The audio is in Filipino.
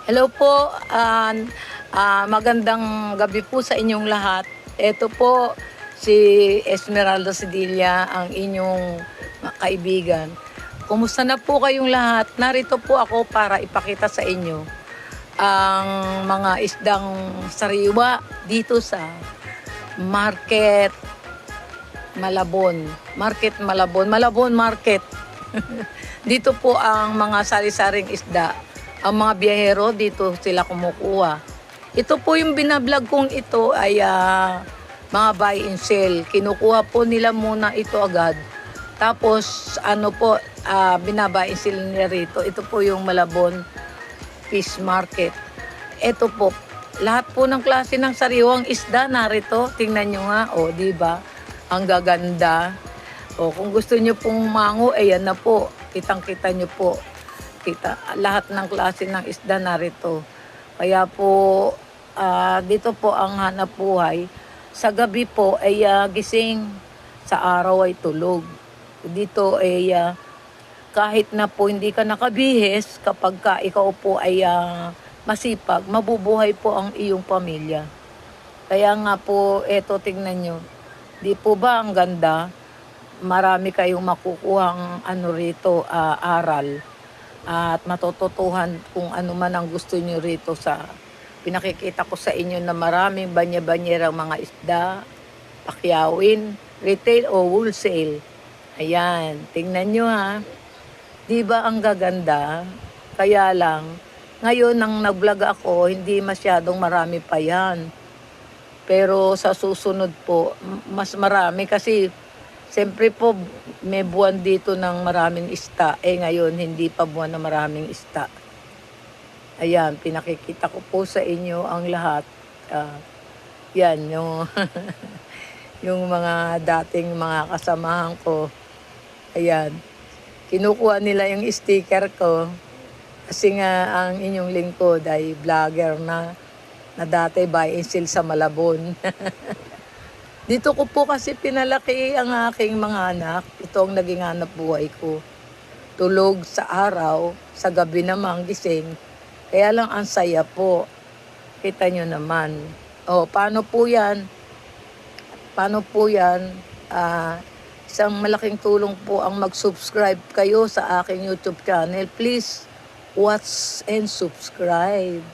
Hello po, magandang gabi po sa inyong lahat. Ito po si Esmeralda Sedilla, ang inyong kaibigan. Kumusta na po kayong lahat? Narito po ako para ipakita sa inyo ang mga isdang sariwa dito sa Market Malabon. Malabon Market. Dito po ang mga sari-saring isda. Ang mga biyahero dito sila kumukuha. Ito po yung binablog kong ito ay mga buy and sell. Kinukuha po nila muna ito agad. Tapos ano po, binabuy and sell nila rito. Ito po yung Malabon Fish Market. Ito po, lahat po ng klase ng sariwang isda narito. Tingnan nyo nga, o di ba? Ang gaganda. O kung gusto nyo pong mango, ayan na po. Kitang-kita nyo po. Lahat ng klase ng isda narito. Kaya po, dito po ang hanap buhay. Sa gabi po ay gising, sa araw ay tulog. Dito ay kahit na po hindi ka nakabihis, kapag ka ikaw po ay masipag, mabubuhay po ang iyong pamilya. Kaya nga po, eto tingnan nyo. Di po ba ang ganda? Marami kayong makukuhang rito, aral. At matututuhan kung ano man ang gusto nyo rito sa pinakikita ko sa inyo na maraming banya-banyerang mga isda, pakyawin, retail o wholesale. Ayan, tingnan nyo ha. Di ba ang gaganda? Kaya lang, ngayon nang nag-vlog ako, hindi masyadong marami pa yan. Pero sa susunod po, mas marami kasi siyempre po, may buwan dito ng maraming isda. Ngayon, hindi pa buwan na maraming isda. Ayan, pinakikita ko po sa inyo ang lahat. Yan, yung, yung mga dating mga kasamahan ko. Ayan, kinukuha nila yung sticker ko. Kasi nga, ang inyong lingkod ay vlogger na dati buy and sell sa Malabon. Dito ko po kasi pinalaki ang aking mga anak. Ito ang naging hanap buhay ko. Tulog sa araw, sa gabi naman gising. Kaya lang ang saya po. Kita nyo naman. Paano po yan? Paano po yan? Isang malaking tulong po ang mag-subscribe kayo sa aking YouTube channel. Please watch and subscribe.